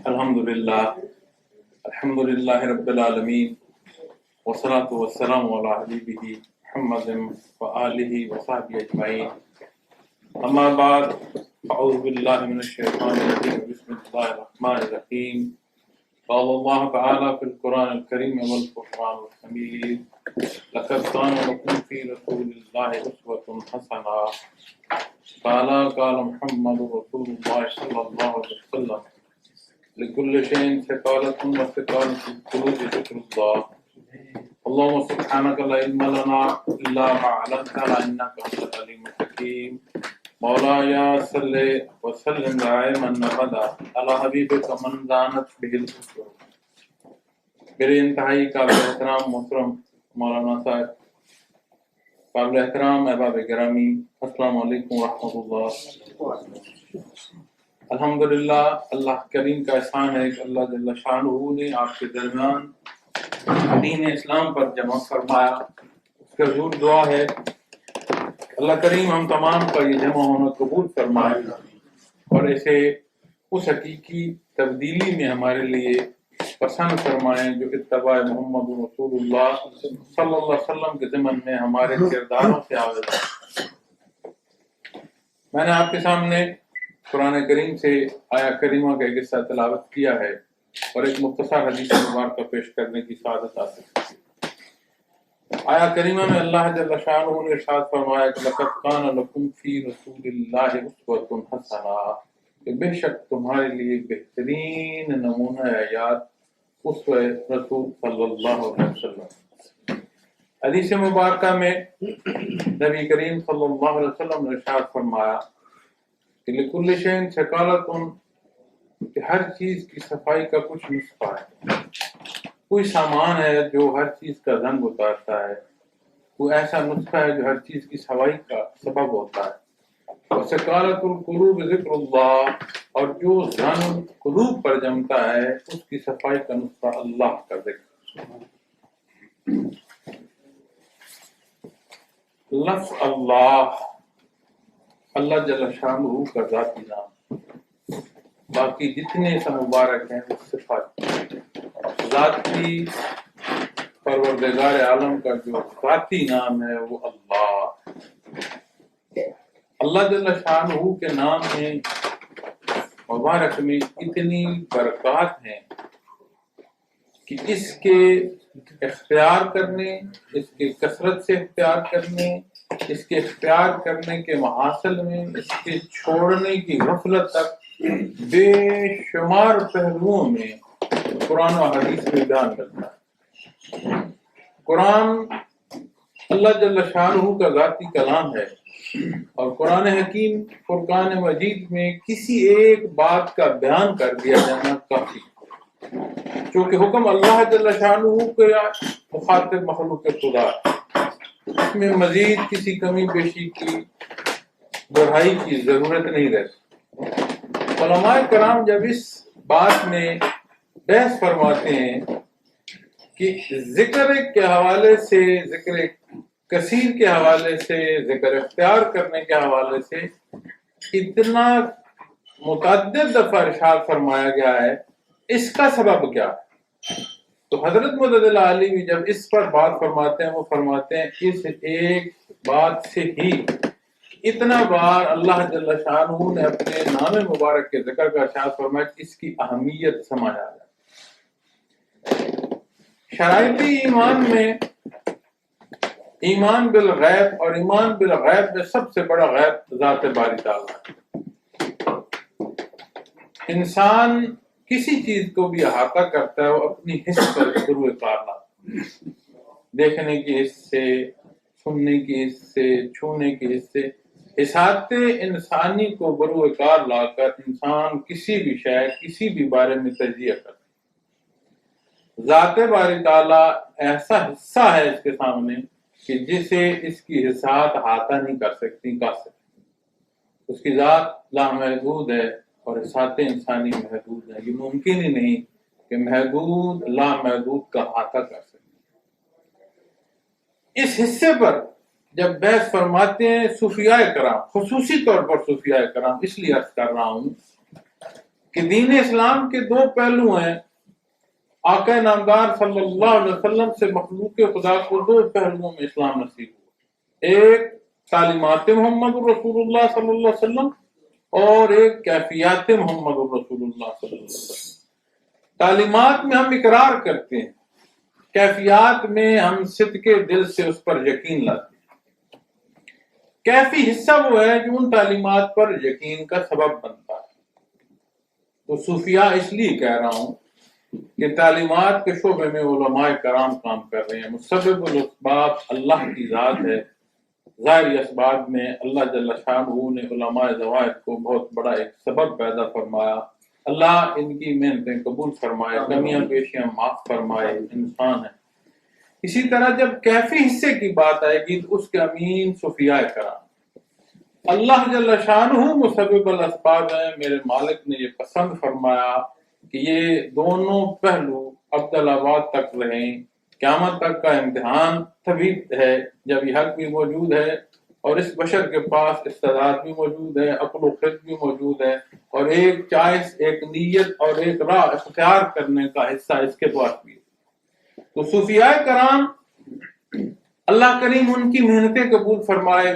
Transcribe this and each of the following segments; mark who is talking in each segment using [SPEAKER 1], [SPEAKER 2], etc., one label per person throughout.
[SPEAKER 1] الحمدللہ رب العالمین والصلاة والسلام علی حبیبہ محمد وآلہ وصحبہ اجمعین، اما بعد، اعوذ باللہ من الشیطان الرجیم، بسم اللہ الرحمن الرحیم۔ قال اللہ تعالی فی القرآن الکریم والفرقان الحمید، لقد کان لکم فی رسول اللہ اسوۃ حسنہ، قال محمد رسول اللہ صلی اللہ علیہ وسلم، لكل شيء ثقالة وثقالة القلوب ذكر الله، اللهم سبحانك لا علم لنا إلا ما علمتنا إنك أنت العليم الحكيم، مولاي صل وسلم دائما أبدا على حبيبك من دانت به الأسر۔ میرے انتہائی قابل احترام محترم مولانا صاحب، قابل احترام احباب گرامی، السلام علیکم ورحمۃ اللہ۔ الحمدللہ، اللہ کریم کا احسان ہے کہ اللہ جل شانہ نے آپ کے درمیان دین اسلام پر جمع فرمایا۔ اس کا حضور دعا ہے اللہ کریم ہم تمام کا یہ جمع ہونا قبول فرمائے اور اسے اس حقیقی تبدیلی میں ہمارے لیے پسند فرمائیں جو اتباع محمد رسول اللہ صلی اللہ علیہ وسلم کے ضمن میں ہمارے کرداروں سے آویز ہے۔ میں نے آپ کے سامنے قرآن کریم سے آیا کریمہ کا ایک حصہ تلاوت کیا ہے اور ایک مختصر حدیث مبارکہ پیش کرنے کی سعادت حاصل کی۔ آیا کریمہ میں اللہ جل شانہ نے ارشاد فرمایا کہ لقد کان لکم فی رسول اللہ اسوۃ حسنہ، کہ بے شک تمہارے لیے بہترین نمونہ حیات اسوہ رسول صلی اللہ علیہ وسلم۔ حدیث مبارکہ میں نبی کریم صلی اللہ علیہ وسلم نے ارشاد فرمایا کہ لکل شیء ثقالۃ، کہ ہر چیز کی صفائی کا کچھ نسخہ ہے، کوئی سامان ہے جو ہر چیز کا رنگ اتارتا ہے، کوئی ایسا نسخہ ہے جو ہر چیز کی صفائی کا سبب ہوتا ہے۔ وثقالۃ القلوب ذکر اللہ، اور جو رنگ قلوب پر جمتا ہے اس کی صفائی کا نسخہ اللہ کا ذکر۔ لفظ اللہ، اللہ جل شانہ کا ذاتی نام، باقی جتنے اسم مبارک ہیں وہ صفات۔ ذاتی پروردگار عالم کا جو ذاتی نام ہے وہ اللہ۔ اللہ جل شانہ کے نام میں مبارک میں اتنی برکات ہیں کہ اس کے اختیار کرنے، اس کے کثرت سے اختیار کرنے، اس کے اختیار کرنے کے محاصل میں، اس کے چھوڑنے کی غفلت تک بے شمار پہلوؤں میں قرآن و حدیث میں بیان ملتا ہے۔ قرآن اللہ جل شانہ کا ذاتی کلام ہے اور قرآن حکیم فرقان مجید میں کسی ایک بات کا بیان کر دیا جانا کافی، چونکہ حکم اللہ جل شانہ کے مخاطب مخلوق خدا، اس میں مزید کسی کمی بیشی کی بڑھائی کی ضرورت نہیں رہتی۔ علماء کرام جب اس بات میں بحث فرماتے ہیں کہ ذکر کے حوالے سے، ذکر کثیر کے حوالے سے، ذکر اختیار کرنے کے حوالے سے اتنا متعدد دفعہ ارشاد فرمایا گیا ہے، اس کا سبب کیا ہے؟ تو حضرت مدد علی بھی جب اس پر بات فرماتے ہیں، وہ فرماتے ہیں اس ایک بات سے ہی اتنا بار اللہ جل شانہ نے اپنے نام مبارک کے ذکر کا ارشاد فرمایا کہ اس کی اہمیت سمجھ آ جائے۔ شرائطی ایمان میں ایمان بالغیب، اور ایمان بالغیب میں سب سے بڑا غیب ذات باری تعالیٰ ہے۔ انسان کسی چیز کو بھی احاطہ کرتا ہے وہ اپنی حس پر بروئے کار لاتا ہے، دیکھنے کی حس سے، سننے کی حس سے، چھونے کی حس سے، احاطے انسانی کو بروئے کار لا کر انسان کسی بھی شے، کسی بھی بارے میں تجزیہ کرتا ہے۔ ذات باری تعالیٰ ایسا حصہ ہے اس کے سامنے کہ جسے اس کی حسات احاطہ نہیں کر سکتی، اس کی ذات لامحدود ہے اور حسات انسانی محدود ہیں۔ یہ ممکن ہی نہیں کہ محدود لامحدود کا احاطہ کر سکے۔ اس حصے پر جب بحث فرماتے ہیں صوفیاء کرام، خصوصی طور پر صوفیاء کرام، اس لیے عرض کر رہا ہوں کہ دین اسلام کے دو پہلو ہیں. آقا نامدار صلی اللہ علیہ وسلم سے مخلوق خدا کو دو پہلوؤں میں اسلام نصیب ہوا. ایک تعلیمات محمد رسول اللہ صلی اللہ علیہ وسلم اور ایک کیفیات محمد رسول اللہ صلی اللہ علیہ وسلم. تعلیمات میں ہم اقرار کرتے ہیں، کیفیات میں ہم صدق دل سے اس پر یقین لاتے ہیں. کیفی حصہ وہ ہے جو ان تعلیمات پر یقین کا سبب بنتا ہے. تو صوفیاء اس لیے کہہ رہا ہوں کہ تعلیمات کے شعبے میں علماء کرام کام کر رہے ہیں. مسبب الاسباب اللہ کی ذات ہے. ظاہری اسباب میں اللہ جل شانہ نے علماء زوائد کو بہت بڑا ایک سبب پیدا فرمایا. اللہ ان کی محنتیں قبول فرمائے، کمیاں پیشیاں معاف فرمائے. انسان ہے. اسی طرح جب کیفی حصے کی بات آئے گی تو اس کے امین صوفیاء کرام. اللہ جل شانہ مسبب الاسباب ہیں. میرے مالک نے یہ پسند فرمایا کہ یہ دونوں پہلو ابدالآباد تک رہیں. قیامت تک کا امتحان تبھی ہے جب یہ حق بھی موجود ہے اور اس بشر کے پاس استعداد بھی موجود ہے، عقل و خرد بھی موجود ہے، اور ایک چوائس، ایک نیت اور ایک راہ اختیار کرنے کا حصہ اس کے پاس بھی ہے. تو صوفیاء کرام اللہ کریم ان کی محنتیں قبول فرمائے،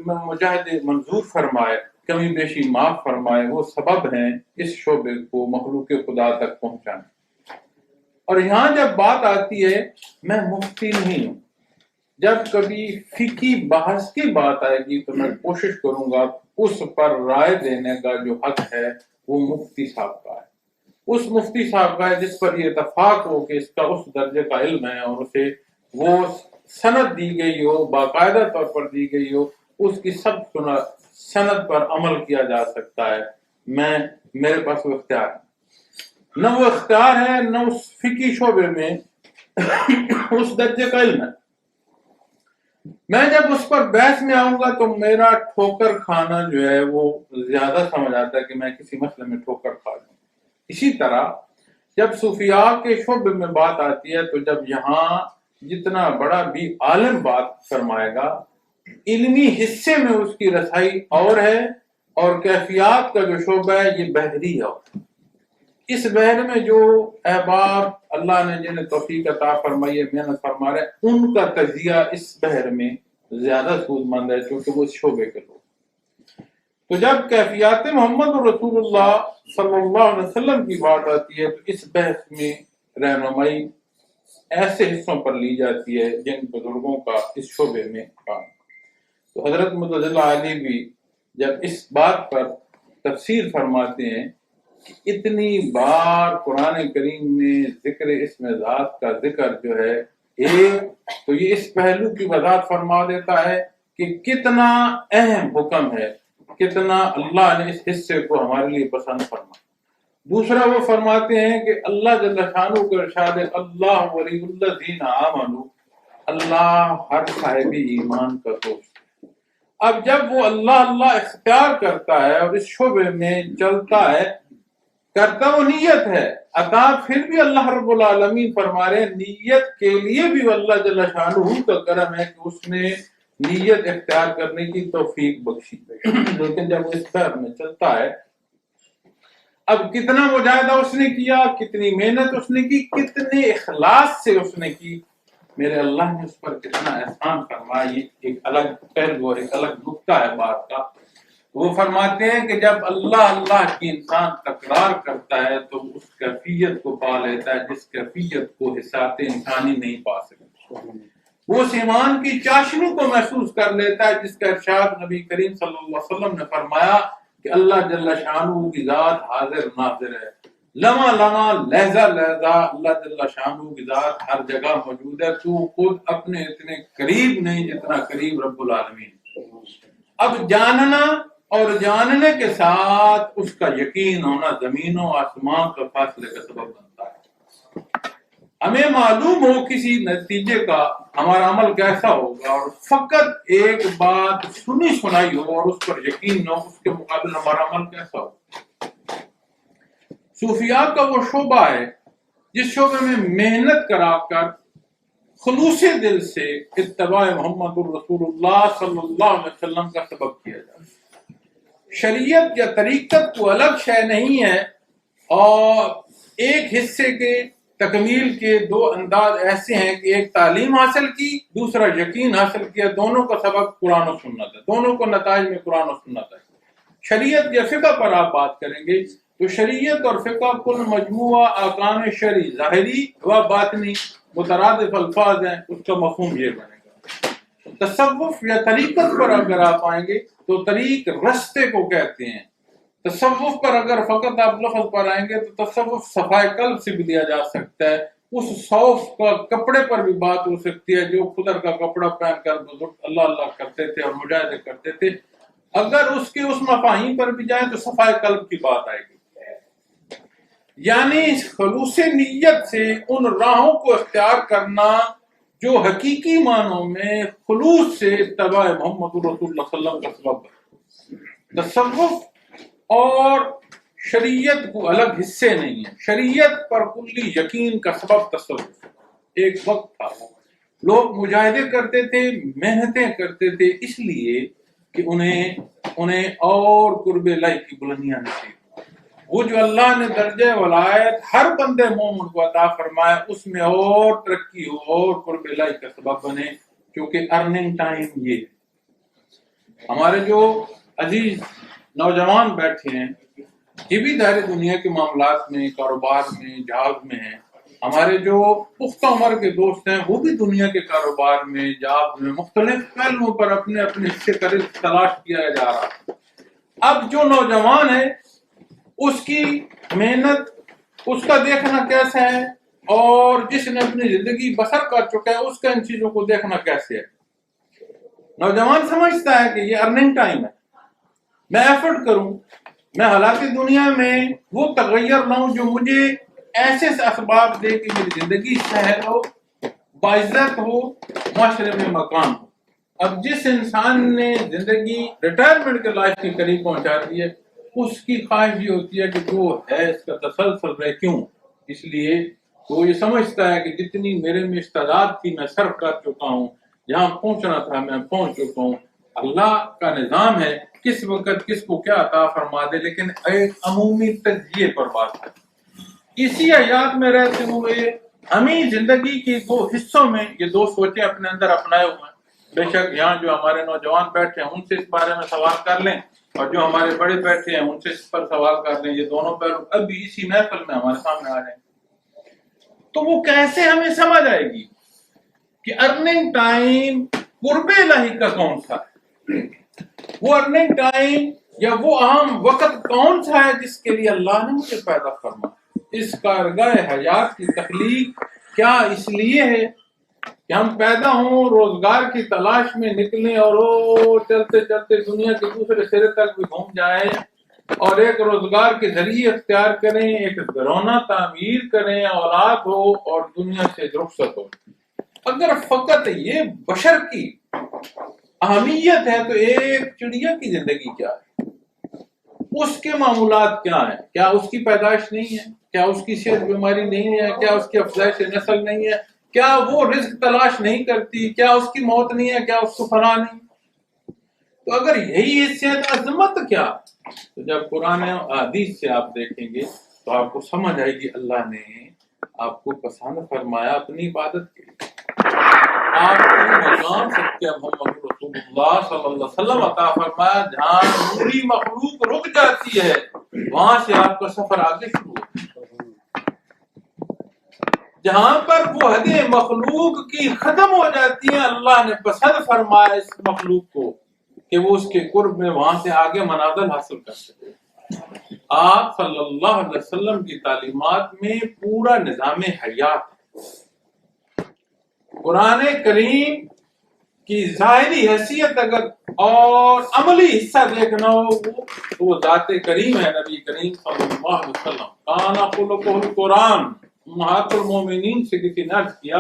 [SPEAKER 1] مجاہدے منظور فرمائے، کمی بیشی معاف فرمائے. وہ سبب ہیں اس شعبے کو مخلوق خدا تک پہنچانے. اور یہاں جب بات آتی ہے، میں مفتی نہیں ہوں. جب کبھی فقہی بحث کی بات آئے گی تو میں کوشش کروں گا اس پر رائے دینے کا جو حق ہے وہ مفتی صاحب کا ہے. اس مفتی صاحب کا ہے جس پر یہ اتفاق ہو کہ اس کا اس درجے کا علم ہے اور اسے وہ سند دی گئی ہو، باقاعدہ طور پر دی گئی ہو، اس کی سب سند پر عمل کیا جا سکتا ہے. میرے پاس وہ اختیار ہے، نہ وہ اختیار ہے نہ اس فقہی شعبے میں اس درجے کا علم ہے. میں جب اس پر بحث میں آؤں گا تو میرا ٹھوکر کھانا جو ہے وہ زیادہ سمجھ آتا ہے کہ میں کسی مسئلے میں ٹھوکر کھا لوں. اسی طرح جب صوفیاء کے شعبے میں بات آتی ہے تو جب یہاں جتنا بڑا بھی عالم بات فرمائے گا، علمی حصے میں اس کی رسائی اور ہے، اور کیفیات کا جو شعبہ ہے یہ بحری ہے. اس بحر میں جو احباب اللہ نے جنہیں توفیق عطا فرمائی ہے، محنت فرما رہے ہیں، ان کا تجزیہ اس بحر میں زیادہ سود مند ہے کیونکہ وہ اس شعبے کے لوگ. تو جب کیفیات محمد رسول اللہ صلی اللہ علیہ وسلم کی بات آتی ہے تو اس بحث میں رہنمائی ایسے حصوں پر لی جاتی ہے جن بزرگوں کا اس شعبے میں کام. تو حضرت متضلع علی بھی جب اس بات پر تفسیر فرماتے ہیں کہ اتنی بار قرآن کریم میں ذکر اسم ذات کا ذکر جو ہے ایک، تو یہ اس پہلو کی وضاحت فرما دیتا ہے کہ کتنا اہم حکم ہے، کتنا اللہ نے اس حصے کو ہمارے لیے پسند فرمایا. دوسرا وہ فرماتے ہیں کہ اللہ جل شانہ کا ارشاد ہے، اللہ ولی الذین آمنوا، اللہ ہر صاحب ایمان کا دوست. اب جب وہ اللہ اختیار کرتا ہے اور اس شعبے میں چلتا ہے، کرتا وہ نیت ہے. عطا پھر بھی اللہ رب العالمین فرما رہے ہیں، نیت کے لیے بھی اللہ جل شانہ کا کرم ہے کہ اس نے نیت اختیار کرنے کی توفیق بخشی. لیکن جب وہ اس پر میں چلتا ہے، اب کتنا مجاہدہ اس نے کیا، کتنی محنت اس نے کی، کتنے اخلاص سے اس نے کی، میرے اللہ نے اس پر کتنا احسان فرمایا. یہ ایک الگ پہلو اور ایک الگ نقطہ ہے بات کا. وہ فرماتے ہیں کہ جب اللہ کی انسان تکرار کرتا ہے تو اس کیفیت کو پا لیتا ہے جس کیفیت کو حساب انسانی نہیں پا سکتا. وہ اس ایمان کی چاشنی کو محسوس کر لیتا ہے جس کا ارشاد نبی کریم صلی اللہ علیہ وسلم نے فرمایا کہ اللہ جل شانہ کی ذات حاضر ناظر ہے. لمحہ لمحہ لہجہ لہجہ اللہ جل شانہ کی ذات ہر جگہ موجود ہے. تو خود اپنے اتنے قریب نہیں جتنا قریب رب العالمین. اب جاننا اور جاننے کے ساتھ اس کا یقین ہونا زمین و آسمان کا فاصلے کا سبب بنتا ہے. ہمیں معلوم ہو کسی نتیجے کا ہمارا عمل کیسا ہوگا، اور فقط ایک بات سنی سنائی ہو اور اس پر یقین نہ ہو، اس کے مقابل ہمارا عمل کیسا ہو. صوفیاء کا وہ شعبہ ہے جس شعبے میں محنت کرا کر خلوص دل سے اتباع محمد الرسول اللہ صلی اللہ علیہ وسلم کا سبب کیا جائے۔ شریعت یا طریقت کو الگ شے نہیں ہے، اور ایک حصے کے تکمیل کے دو انداز ایسے ہیں کہ ایک تعلیم حاصل کی، دوسرا یقین حاصل کیا، دونوں کا سبب قرآن و سنت ہے، دونوں کو نتائج میں قرآن و سنت ہے۔ شریعت یا فقہ پر آپ بات کریں گے تو شریعت اور فقہ کل مجموعہ احکام شرعی ظاہری و باطنی مترادف الفاظ ہیں، اس کا مفہوم یہ بنے گا۔ تصوف یا طریقت پر اگر آپ آئیں گے تو طریق رستے کو کہتے ہیں۔ تصوف پر اگر فقط آپ لفظ پر آئیں گے تو تصوف صفائے قلب سے بھی لیا جا سکتا ہے، اس صوف کا کپڑے پر بھی بات ہو سکتی ہے جو خضر کا کپڑا پہن کر بزرگ اللہ اللہ کرتے تھے اور مجاہدے کرتے تھے۔ اگر اس کے اس مفاہیم پر بھی جائیں تو صفائے قلب کی بات آئے گی، یعنی خلوص نیت سے ان راہوں کو اختیار کرنا جو حقیقی معنوں میں خلوص سے اتباع محمد رسول اللہ صلی اللہ علیہ وسلم کا سبب ہے۔ تصوف اور شریعت کو الگ حصے نہیں ہیں، شریعت پر کلی یقین کا سبب تصوف۔ ایک وقت تھا لوگ مجاہدے کرتے تھے، محنتیں کرتے تھے، اس لیے کہ انہیں اور قرب الہی کی بلندیاں نصیب۔ وہ جو اللہ نے درجہ ولایت ہر بندے مومن کو عطا فرمایا، اس میں اور ترقی ہو اور قرب الہی کا سبب بنے، کیونکہ ارننگ ٹائم یہ ہے۔ ہمارے جو عزیز نوجوان بیٹھے ہیں یہ بھی دائرے دنیا کے معاملات میں، کاروبار میں، جہاز میں ہیں۔ ہمارے جو پختہ عمر کے دوست ہیں وہ بھی دنیا کے کاروبار میں، جہاز میں، مختلف پہلوؤں پر اپنے اپنے حصے کا رزق تلاش کیا جا رہا ہے۔ اب جو نوجوان ہے اس کی محنت، اس کا دیکھنا کیسا ہے، اور جس نے اپنی زندگی بسر کر چکا ہے اس کا ان چیزوں کو دیکھنا کیسے ہے۔ نوجوان سمجھتا ہے کہ یہ ارننگ ٹائم ہے، میں ایفرٹ کروں، میں حالات دنیا میں وہ تغیر لاؤں جو مجھے ایسے اسباب دے کہ میری زندگی سہل ہو، باعزت ہو، معاشرے میں مقام ہو۔ اب جس انسان نے زندگی ریٹائرمنٹ کے لائف کے قریب پہنچا دی ہے، اس کی خواہش یہ ہوتی ہے کہ جو ہے اس کا تسلسل رہے۔ کیوں؟ اس لیے وہ یہ سمجھتا ہے کہ جتنی میرے میں استعداد تھی میں صرف کر چکا ہوں، جہاں پہنچنا تھا میں پہنچ چکا ہوں۔ اللہ کا نظام ہے کس وقت کس کو کیا عطا فرما دے، لیکن ایک عمومی تجزیے پر بات ہے۔ اسی حیات میں رہتے ہوئے ہمیں زندگی کی دو حصوں میں یہ دو سوچیں اپنے اندر اپنائے ہوئے ہیں۔ بے شک یہاں جو ہمارے نوجوان بیٹھے ہیں ان سے اس بارے میں سوال کر لیں، اور جو ہمارے بڑے بیٹھے ہیں ان سے اس پر سوال کر لیں، یہ دونوں پہلو ابھی اسی محفل میں ہمارے سامنے آ رہے ہیں۔ تو وہ کیسے ہمیں سمجھ آئے گی کہ ارننگ ٹائم قرب الہی کا کون سا ہے، وہ ارننگ ٹائم یا وہ اہم وقت کون سا ہے جس کے لیے اللہ نے مجھے پیدا فرمایا۔ اس کارگاہ حیات کی تخلیق کیا اس لیے ہے کہ ہم پیدا ہوں، روزگار کی تلاش میں نکلیں اور وہ چلتے چلتے دنیا کے دوسرے سرے تک بھی گھوم جائیں اور ایک روزگار کے ذریعے اختیار کریں، ایک گھرانہ تعمیر کریں، اولاد ہو اور دنیا سے رخصت ہو۔ اگر فقط یہ بشر کی اہمیت ہے تو ایک چڑیا کی زندگی کیا ہے، اس کے معمولات کیا ہیں؟ کیا اس کی پیدائش نہیں ہے؟ کیا اس کی صحت بیماری نہیں ہے؟ کیا اس کی افزائش نسل نہیں ہے؟ کیا وہ رزق تلاش نہیں کرتی؟ کیا اس کی موت نہیں ہے؟ کیا اس کو فنا نہیں؟ تو اگر یہی حیثیت عظمت کیا، تو جب قرآن و حدیث سے آپ دیکھیں گے تو آپ کو سمجھ آئے گی اللہ نے آپ کو پسند فرمایا اپنی عبادت کے لیے، آپ کو مقام سچے محمد رسول اللہ صلی اللہ علیہ وسلم عطا فرمایا، جہاں نوری مخلوق رک جاتی ہے وہاں سے آپ کا سفر آگے شروع ہوتا ہے۔ جہاں پر وہ حدیں مخلوق کی ختم ہو جاتی ہیں، اللہ نے پسند فرمایا اس مخلوق کو کہ وہ اس کے قرب میں وہاں سے آگے منازل حاصل کر سکے۔ آپ صلی اللہ علیہ وسلم کی تعلیمات میں پورا نظام حیات ہے۔ قرآن کریم کی ظاہری حیثیت اگر اور عملی حصہ دیکھنا ہو تو وہ ذات کریم ہے نبی کریم صلی اللہ علیہ وسلم۔ کانا خلقہ القرآن، امہات المومنین سے کسی نے عرض کیا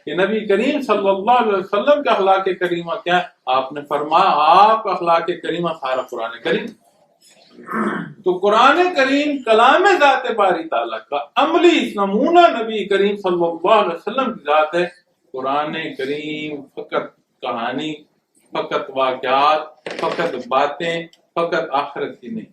[SPEAKER 1] کہ نبی کریم صلی اللہ علیہ وسلم کا اخلاق کریمہ کیا ہے؟ آپ نے فرمایا آپ کا اخلاق کریمہ سارا قرآن کریم۔ تو قرآن کریم کلام ذات باری تعالیٰ کا عملی نمونہ نبی کریم صلی اللہ علیہ وسلم کی ذات ہے۔ قرآن کریم فقط کہانی، فقط واقعات، فقط باتیں، فقط آخرت کی نہیں.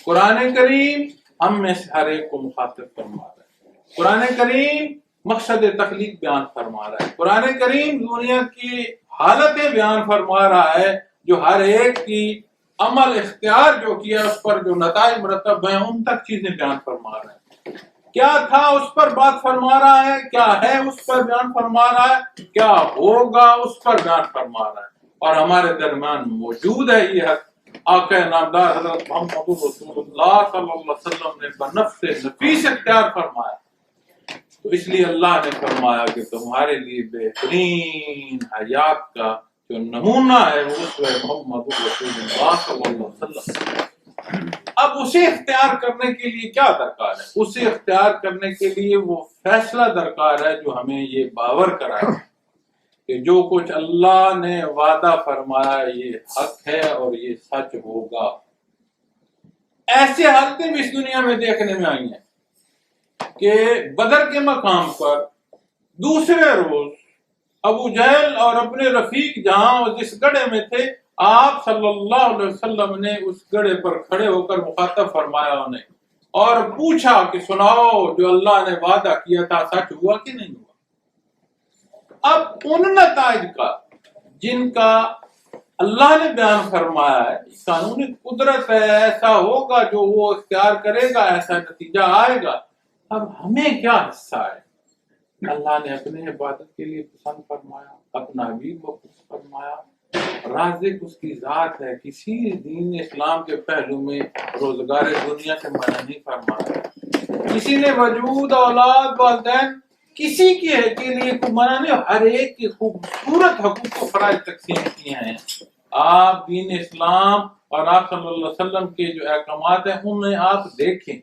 [SPEAKER 1] قرآن کریم ہم میں سے ہر ایک کو مخاطب فرما رہا ہے. قرآن کریم مقصد تخلیق بیان فرما رہا ہے. قرآن کریم دنیا کی حالتیں بیان فرما رہا ہے، جو ہر ایک کی عمل اختیار جو کیا اس پر جو نتائج مرتب ہیں ان تک چیزیں بیان فرما رہا ہے. کیا تھا اس پر بات فرما رہا ہے، کیا ہے اس پر بیان فرما رہا ہے، کیا ہوگا اس پر بیان فرما رہا ہے. اور ہمارے درمیان موجود ہے یہ حق. آقا نامدار حضرت محمد رسول اللہ صلی اللہ علیہ وسلم نے بنفس نفیس اختیار فرمایا. تو اس لیے اللہ نے فرمایا کہ تمہارے لیے بہترین حیات کا جو نمونہ ہے وہ اسوہ محمد رسول اللہ صلی اللہ علیہ وسلم. اب اسے اختیار کرنے کے لیے کیا درکار ہے؟ اسے اختیار کرنے کے لیے وہ فیصلہ درکار ہے جو ہمیں یہ باور کرائے کہ جو کچھ اللہ نے وعدہ فرمایا یہ حق ہے اور یہ سچ ہوگا. ایسے حالتیں بھی اس دنیا میں دیکھنے میں آئی ہیں کہ بدر کے مقام پر دوسرے روز ابو جہل اور اپنے رفیق جہاں جس گڑھے میں تھے، آپ صلی اللہ علیہ وسلم نے اس گڑھے پر کھڑے ہو کر مخاطب فرمایا انہیں اور پوچھا کہ سناؤ جو اللہ نے وعدہ کیا تھا سچ ہوا کہ نہیں ہوا. اب ان نتائج کا جن کا اللہ نے بیان فرمایا ہے، قانونی قدرت ہے، ایسا ہوگا جو وہ اختیار کرے گا ایسا نتیجہ آئے گا. اب ہمیں کیا حصہ ہے؟ اللہ نے اپنے عبادت کے لیے پسند فرمایا، اپنا حبیب کو پسند فرمایا. رازق اس کی ذات ہے. کسی دین اسلام کے پہلو میں روزگار دنیا سے منع نہیں فرمایا. کسی نے وجود، اولاد، والدین کسی کے لیے کوئی منع نہیں. ہر ایک کی خوبصورت حقوق و فرائض تقسیم کیے ہیں. آپ دین اسلام اور آپ صلی اللہ علیہ وسلم کے جو احکامات ہیں انہیں آپ دیکھیں.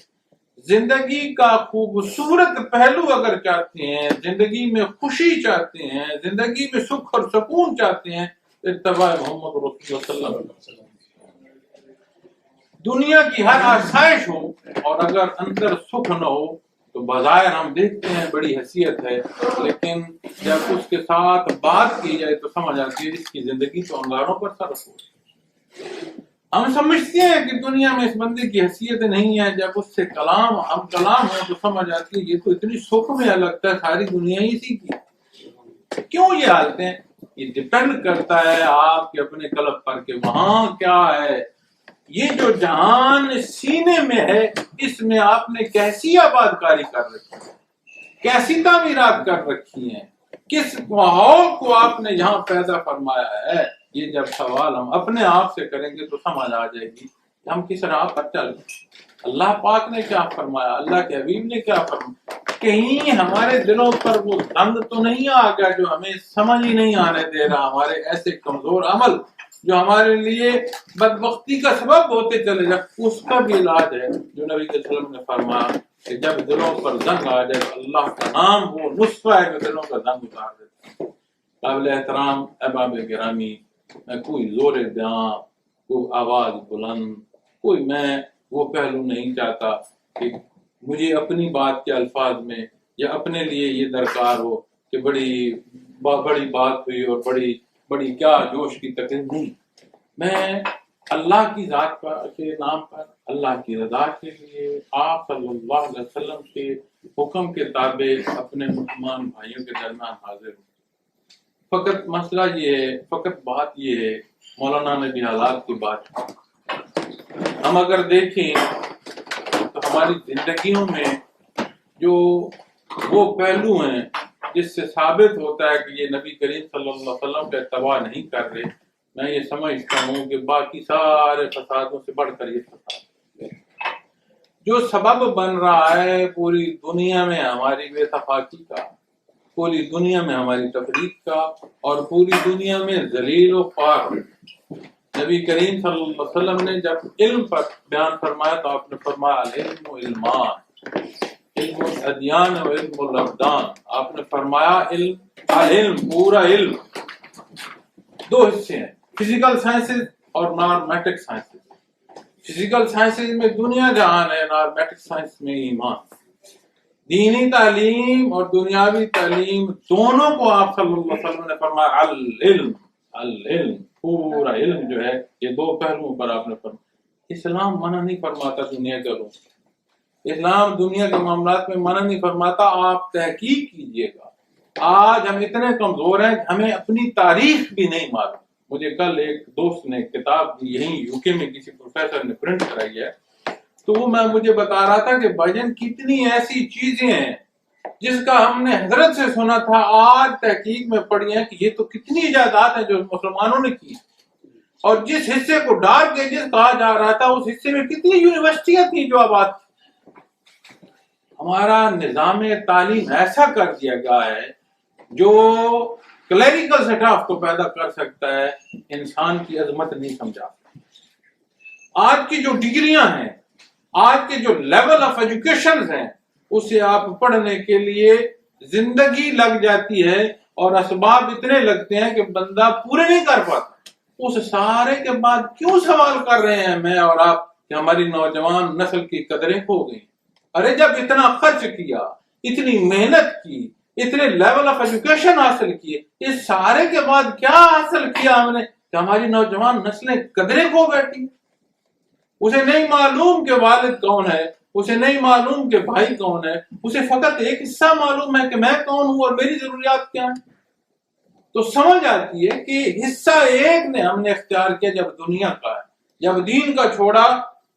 [SPEAKER 1] زندگی کا خوبصورت پہلو اگر چاہتے ہیں، زندگی میں خوشی چاہتے ہیں، زندگی میں سکھ اور سکون چاہتے ہیں، اتباع محمد رسول اللہ صلی اللہ علیہ وسلم. دنیا کی ہر آسائش ہو اور اگر اندر سکھ نہ ہو تو بظاہر ہم دیکھتے ہیں بڑی حیثیت ہے، لیکن جب اس کے ساتھ بات کی جائے تو سمجھ آتی ہے اس کی زندگی تو انگاروں پر صرف ہو. ہم سمجھتے ہیں کہ دنیا میں اس بندے کی حیثیت نہیں ہے. جب اس سے کلام ہو تو سمجھ آتی ہے یہ تو اتنی سکھ میں لگتا ہے ساری دنیا ہی اسی کی. کیوں یہ حالتیں؟ یہ ڈپینڈ کرتا ہے آپ کے اپنے قلب پر کہ وہاں کیا ہے. یہ جو جہان سینے میں ہے اس میں آپ نے کیسی آباد کاری کر رکھی ہے، کیسی تعمیرات کر رکھی ہیں، کس ماحول کو آپ نے یہاں پیدا فرمایا ہے. یہ جب سوال ہم اپنے آپ سے کریں گے تو سمجھ آ جائے گی کہ ہم کس راہ پر چل رہے ہیں. اللہ پاک نے کیا فرمایا، اللہ کے حبیب نے کیا فرمایا. کہیں ہمارے دلوں پر وہ رنگ تو نہیں آ گیا جو ہمیں سمجھ ہی نہیں آنے دے رہا. ہمارے ایسے کمزور عمل جو ہمارے لیے بدبختی کا سبب ہوتے چلے جائے، اس کا بھی علاج ہے جو نبی صلی اللہ علیہ وسلم نے فرمایا کہ جب دلوں پر زنگ آ جائے تو اللہ کا نام وہ نسخہ ہے جو دلوں کا زنگ اتار دیتا ہے. قابل احترام احباب گرامی، میں کوئی زور بیاں، کوئی آواز بلند، کوئی میں وہ پہلو نہیں چاہتا کہ مجھے اپنی بات کے الفاظ میں یا اپنے لیے یہ درکار ہو کہ بڑی بات ہوئی اور بڑی کیا جوش کی تقریر. نہیں، میں اللہ کی ذات کے نام پر، اللہ کی رضا کے لیے آپ صلی اللہ علیہ وسلم کے حکم کے تابع اپنے مسلمان بھائیوں کے درمیان حاضر ہوں. فقط مسئلہ یہ ہے، فقط بات یہ ہے، مولانا نے بھی حالات کی بات کی. ہم اگر دیکھیں تو ہماری زندگیوں میں جو وہ پہلو ہیں جس سے ثابت ہوتا ہے کہ یہ نبی کریم صلی اللہ علیہ وسلم کا اتباع نہیں کر رہے، میں یہ سمجھتا ہوں کہ باقی سارے فسادوں سے بڑھ کر یہ فساد جو سبب بن رہا ہے پوری دنیا میں ہماری بے اتفاقی کا، پوری دنیا میں ہماری تفریق کا، اور پوری دنیا میں ذلیل و خوار. نبی کریم صلی اللہ علیہ وسلم نے جب علم پر بیان فرمایا تو آپ نے فرمایا العلم و علمان، علم الادیان و علم الابدان. آپ نے فرمایا علم پورا علم دو حصے ہیں، فزیکل سائنسز اور نارمیٹک سائنسز. فزیکل سائنسز میں دنیا جہان ہے، نارمیٹک سائنس میں ایمان. دینی تعلیم اور دنیاوی تعلیم دونوں کو آپ صلی اللہ علیہ وسلم نے فرمایا العلم، العلم، پورا علم جو ہے یہ دو پہلوؤں پر آپ نے فرمایا۔ اسلام منع نہیں فرماتا دنیا کے علوم، اسلام دنیا کے معاملات میں منع نہیں فرماتا، آپ تحقیق کیجئے گا۔ آج ہم اتنے کمزور ہیں کہ ہمیں اپنی تاریخ بھی نہیں معلوم۔ مجھے کل ایک دوست نے کتاب یہیں یو کے میں کسی پروفیسر نے پرنٹ کرائی ہے، تو وہ مجھے بتا رہا تھا کہ بھائی کتنی ایسی چیزیں ہیں جس کا ہم نے حضرت سے سنا تھا، آج تحقیق میں پڑھی ہیں کہ یہ تو کتنی ایجادات ہیں جو مسلمانوں نے کی، اور جس حصے کو ڈارک ایجز کہا جا رہا تھا اس حصے میں کتنی یونیورسٹیاں تھیں جو آباد تھیں۔ ہمارا نظام تعلیم ایسا کر دیا گیا ہے جو کلیریکل سٹاف کو پیدا کر سکتا ہے، انسان کی عظمت نہیں سمجھا۔ آج کی جو ڈگریاں ہیں، آج کے جو لیول آف ایجوکیشن ہیں، اسے آپ پڑھنے کے لیے زندگی لگ جاتی ہے اور اسباب اتنے لگتے ہیں کہ بندہ پورے نہیں کر پاتا۔ اس سارے کے بعد کیوں سوال کر رہے ہیں میں اور آپ کہ ہماری نوجوان نسل کی قدریں کھو گئی؟ ارے جب اتنا خرچ کیا، اتنی محنت کی، اتنے لیول آف ایجوکیشن حاصل کیے، اس سارے کے بعد کیا حاصل کیا ہم نے کہ ہماری نوجوان نسلیں قدریں کھو بیٹھی؟ اسے نہیں معلوم کہ والد کون ہے، اسے نہیں معلوم کہ بھائی کون ہے، اسے فقط ایک حصہ معلوم ہے کہ میں کون ہوں اور میری ضروریات کیا ہیں۔ تو سمجھ آتی ہے کہ حصہ ایک نے ہم نے اختیار کیا جب دنیا کا ہے، جب دین کا چھوڑا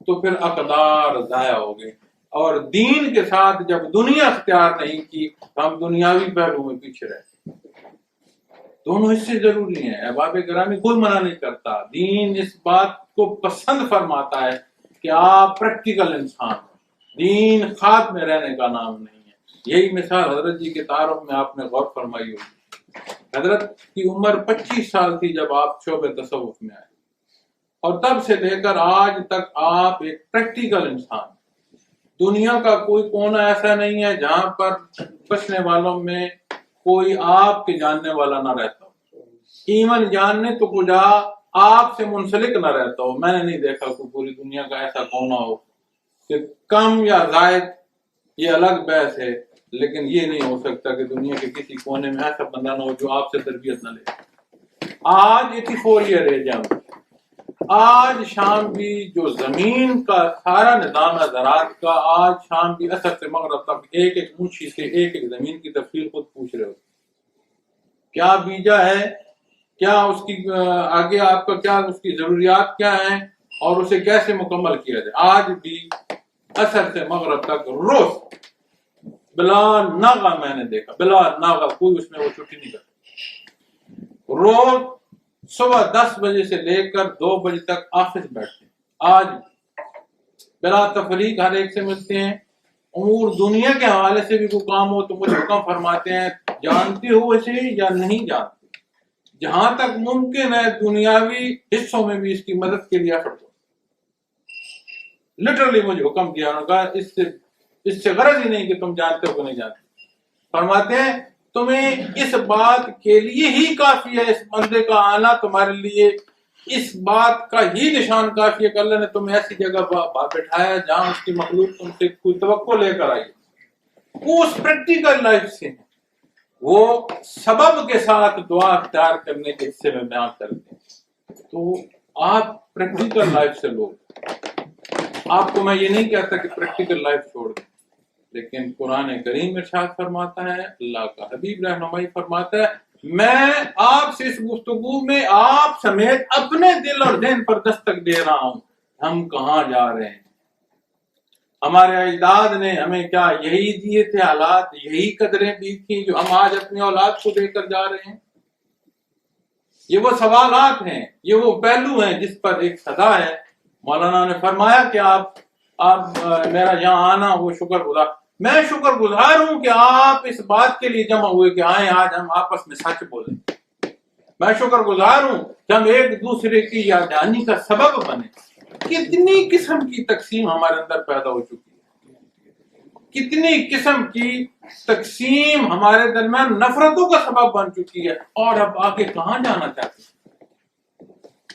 [SPEAKER 1] تو پھر اقدار ضائع ہو گئے، اور دین کے ساتھ جب دنیا اختیار نہیں کی ہم دنیاوی پہلو میں پیچھے رہے۔ دونوں حصے ضروری ہیں، احباب گرامی، کوئی منع نہیں کرتا، دین اس بات کو پسند فرماتا ہے کہ آپ پریکٹیکل انسان ہیں، دین خواب میں رہنے کا نام نہیں ہے۔ یہی مثال حضرت جی کے تعارف میں آپ نے غور فرمائی ہوگی۔ حضرت کی عمر 25 سال تھی جب آپ شعبہ تصوف میں آئے، اور تب سے لے کر آج تک آپ ایک پریکٹیکل انسان۔ دنیا کا کوئی کونا ایسا نہیں ہے جہاں پر بسنے والوں میں کوئی آپ کے جاننے والا نہ رہتا ہو، ایون جاننے تو کجا آپ سے منسلک نہ رہتا ہو۔ میں نے نہیں دیکھا کہ پوری دنیا کا ایسا کونا ہو کہ کم یا زائد، یہ الگ بحث ہے، لیکن یہ نہیں ہو سکتا کہ دنیا کے کسی کونے میں ایسا بندہ نہ ہو جو آپ سے تربیت نہ لے۔ آج 84 ایئر ایج ہے، آج شام بھی جو زمین کا سارا نظام ہے زراعت کا، آج شام بھی اثر سے مغرب تک ایک ایک اونچی سے ایک ایک زمین کی تفصیل خود پوچھ رہے ہو، کیا بیجا ہے، کیا اس کی آگے آپ کا کیا اس کی ضروریات کیا ہیں، اور اسے کیسے مکمل کیا جائے۔ آج بھی اثر سے مغرب تک روز بلا ناغہ میں نے دیکھا، بلا ناغہ کوئی اس میں وہ چھٹی نہیں کرتا، روز صبح 10 بجے سے لے کر 2 بجے تک آفس بیٹھتے ہیں، آج بلا تفریق ہر ایک سے ملتے ہیں، امور دنیا کے حوالے سے بھی کوئی کام ہو تو مجھے حکم فرماتے ہیں، جانتے ہو اسے یا نہیں جانتے، جہاں تک ممکن ہے دنیاوی حصوں میں بھی اس کی مدد کے لیے ایفرٹ ہو۔ لٹرلی مجھے حکم دیا، انہوں نے کہا اس سے غرض ہی نہیں کہ تم جانتے ہو کہ نہیں جانتے، فرماتے ہیں تمہیں اس بات کے لیے ہی کافی ہے، اس بندے کا آنا تمہارے لیے اس بات کا ہی نشان کافی ہے کہ اللہ نے تمہیں ایسی جگہ بٹھایا جہاں اس کی مخلوق تم سے کوئی توقع لے کر آئی۔ وہ اس پریکٹیکل لائف سے وہ سبب کے ساتھ دعا اختیار کرنے کے حصے میں بیان کرتے ہیں۔ تو آپ پریکٹیکل لائف سے لوگ، آپ کو میں یہ نہیں کہتا کہ پریکٹیکل لائف چھوڑ دیں، لیکن قرآن کریم ارشاد فرماتا ہے، اللہ کا حبیب رہنمائی فرماتا ہے، میں آپ سے اس گفتگو میں آپ سمیت اپنے دل اور ذہن پر دستک دے رہا ہوں، ہم کہاں جا رہے ہیں۔ ہمارے اجداد نے ہمیں کیا یہی دیے تھے حالات، یہی قدریں دی تھیں جو ہم آج اپنی اولاد کو دے کر جا رہے ہیں؟ یہ وہ سوالات ہیں، یہ وہ پہلو ہیں جس پر ایک صدا ہے۔ مولانا نے فرمایا کہ آپ میرا یہاں آنا وہ شکر گزار، میں شکر گزار ہوں کہ آپ اس بات کے لیے جمع ہوئے کہ آئیں آج ہم آپس میں سچ بولیں۔ میں شکر گزار ہوں کہ ہم ایک دوسرے کی یاد دہانی کا سبب بنے۔ کتنی قسم کی تقسیم ہمارے اندر پیدا ہو چکی ہے، کتنی قسم کی تقسیم ہمارے درمیان نفرتوں کا سبب بن چکی ہے، اور اب آگے کہاں جانا چاہتے ہیں۔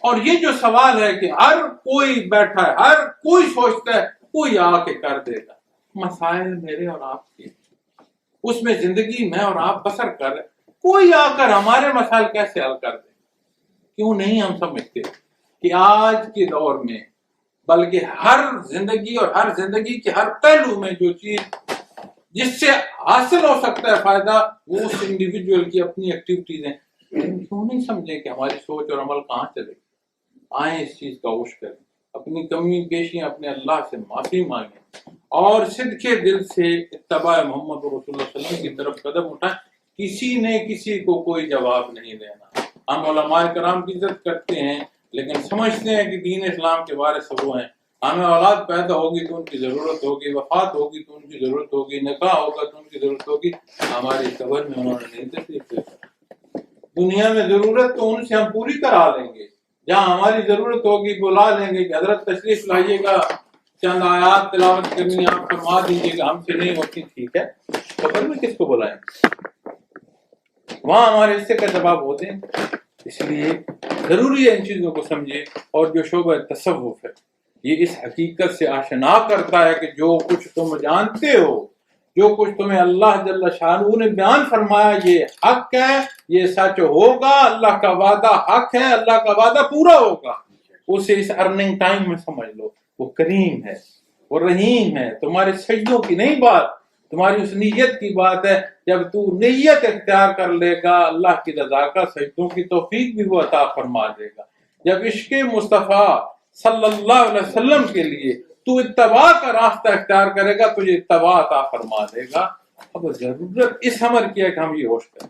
[SPEAKER 1] اور یہ جو سوال ہے کہ ہر کوئی بیٹھا ہے، ہر کوئی سوچتا ہے کوئی آ کے کر دے گا، مسائل میرے اور آپ کے اس میں زندگی میں اور آپ بسر کر رہے، کوئی آ کر ہمارے مسائل کیسے حل کر دے؟ کیوں نہیں ہم سمجھتے کہ آج کے دور میں بلکہ ہر زندگی اور ہر زندگی کے ہر پہلو میں جو چیز جس سے حاصل ہو سکتا ہے فائدہ، وہ اس انڈیویجول کی اپنی ایکٹیویٹیز ہیں. کیوں نہیں سمجھیں کہ ہماری سوچ اور عمل کہاں چلے؟ آئیں اس چیز کا ہوش کریں، اپنی کمی بیشیاں اپنے اللہ سے معافی مانگیں اور صدق دل سے اتباع محمد رسول اللہ صلی اللہ علیہ وسلم کی طرف قدم اٹھائیں. کسی نے کسی کو کوئی جواب نہیں دینا. ہم علماء کرام کی عزت کرتے ہیں لیکن سمجھتے ہیں کہ دین اسلام کے وارث وہ ہیں. ہمیں اولاد پیدا ہوگی تو ان کی ضرورت ہوگی، وفات ہوگی تو ان کی ضرورت ہوگی، نکاح ہوگا تو ان کی ضرورت ہوگی. ہماری قبر میں انہوں نے نہیں تکلیف دے سکتا. دنیا میں ضرورت تو ان سے ہم پوری کرا لیں گے، جہاں ہماری ضرورت ہوگی بلا لیں گے کہ حضرت تشریف لائیے گا، چند آیات تلاوت کرنی آپ فرما دیجیے گا، ہم سے نہیں ہوتی، ٹھیک ہے. قبر میں کس کو بلائیں؟ وہاں ہمارے حصے کا جواب ہوتے ہیں. اس لیے ضروری ہے ان چیزوں کو سمجھے. اور جو شعبہ تصوف ہے یہ اس حقیقت سے آشنا کرتا ہے کہ جو کچھ تم جانتے ہو، جو کچھ تمہیں اللہ جل شانہ نے بیان فرمایا یہ حق ہے، یہ سچ ہوگا، اللہ کا وعدہ حق ہے، اللہ کا وعدہ پورا ہوگا. اسے اس ارننگ ٹائم میں سمجھ لو. وہ کریم ہے، وہ رحیم ہے. تمہارے سجدوں کی نہیں بات، تمہاری اس نیت کی بات ہے. جب تو نیت اختیار کر لے گا اللہ کی رضا کا، سجدوں کی توفیق بھی وہ عطا فرما دے گا. جب عشق مصطفیٰ صلی اللہ علیہ وسلم کے لیے تو اتباع کا راستہ اختیار کرے گا، تجھے اتباع عطا فرما دے گا. اب ضرورت اس امر کی ہے کہ ہم یہ ہوش کریں.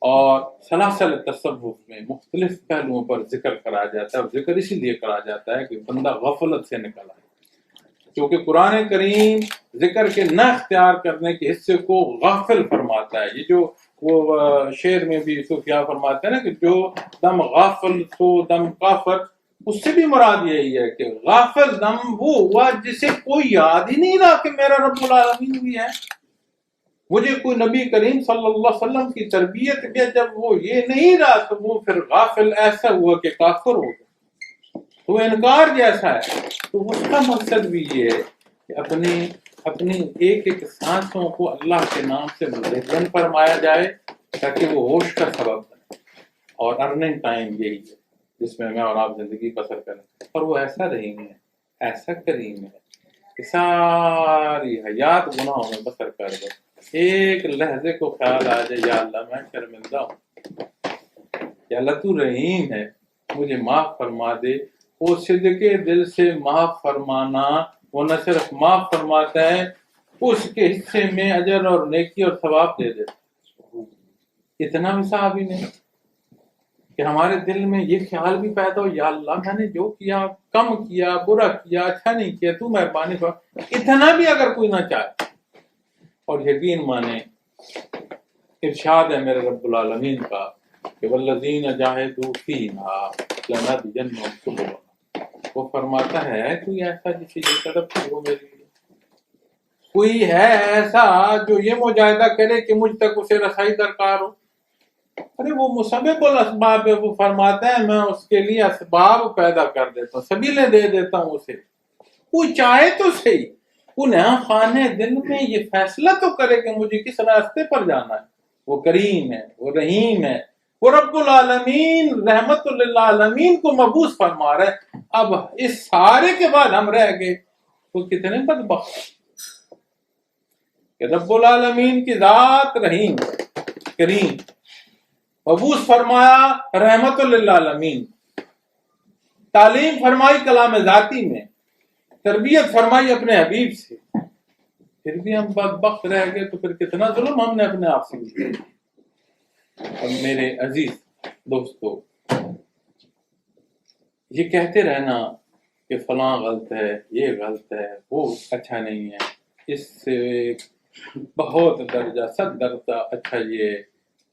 [SPEAKER 1] اور سلاسل تصوف میں مختلف پہلوؤں پر ذکر کرا جاتا ہے، اور ذکر اسی لیے کرا جاتا ہے کہ بندہ غفلت سے نکل آئے. کیونکہ قرآن کریم ذکر کے نہ اختیار کرنے کے حصے کو غافل فرماتا ہے. یہ جو وہ شعر میں بھی یوسف کیا فرماتے ہیں نا کہ جو دم غافل تو دم کافر، اس سے بھی مراد یہی ہے کہ غافل دم وہ ہوا جسے کوئی یاد ہی نہیں رہا کہ میرا رب العالمین بھی ہے. مجھے کوئی نبی کریم صلی اللہ علیہ وسلم کی تربیت کے جب وہ یہ نہیں رہا تو وہ پھر غافل ایسا ہوا کہ کافر ہو گیا. تو انکار جیسا ہے. تو اس کا مقصد بھی یہ ہے کہ اپنی ایک ایک سانسوں کو اللہ کے نام سے مزین فرمایا جائے تاکہ وہ ہوش کا سبب بنے. اور ارننگ ٹائم یہی ہے جس میں اور آپ زندگی بسر کریں. اور وہ ایسا رحیم ہے، ایسا کریم ہے کہ ساری حیات گناہوں میں بسر کر دو، ایک لحظے کو خیال آ جائے یا اللہ میں شرمندہ ہوں، یا اللہ تو رحیم ہے مجھے معاف فرما دے. وہ صدقے دل سے معاف فرمانا، وہ نہ صرف معاف فرماتا ہے، اس کے حصے میں اجر اور نیکی اور ثواب دے دیتا. اتنا بھی صحابی نہیں کہ ہمارے دل میں یہ خیال بھی پیدا ہو یا اللہ میں نے جو کیا، کم کیا، برا کیا، اچھا نہیں کیا، تو مہربانی فرما. اتنا بھی اگر کوئی نہ چاہے اور یقین مانے، ارشاد ہے میرے رب العالمین کا کہ والذین جاہدوا فینا لنہدینہم سبلنا. وہ فرماتا ہے کوئی ایسا جسے یہ طرف ہو میرے لیے، کوئی ہے ایسا جو یہ مجاہدہ کرے کہ مجھ تک اسے رسائی درکار ہو. ارے وہ مسبب الاسباب ہے. وہ فرماتا ہے میں اس کے لیے اسباب پیدا کر دیتا ہوں، سبیلیں دے دیتا ہوں اسے. کوئی چاہے تو صحیح، انہیں خانے دل میں یہ فیصلہ تو کرے کہ مجھے کس راستے پر جانا ہے. وہ کریم ہے، وہ رحیم ہے، وہ رب العالمین رحمت للعالمین کو مبعوث فرما رہا ہے. اب اس سارے کے بعد ہم رہ گئے وہ کتنے بدبخت کہ رب العالمین کی ذات رحیم کریم، مبعوث فرمایا رحمت للعالمین، تعلیم فرمائی کلام ذاتی میں، تربیت فرمائی اپنے حبیب سے، پھر بھی ہم بدبخت رہ گئے. تو پھر کتنا ظلم ہم نے اپنے آپ سے کیا. اور میرے عزیز دوستو، یہ کہتے رہنا کہ فلاں غلط ہے، یہ غلط ہے، وہ اچھا نہیں ہے، اس سے بہت درجہ 100 درجہ اچھا یہ ہے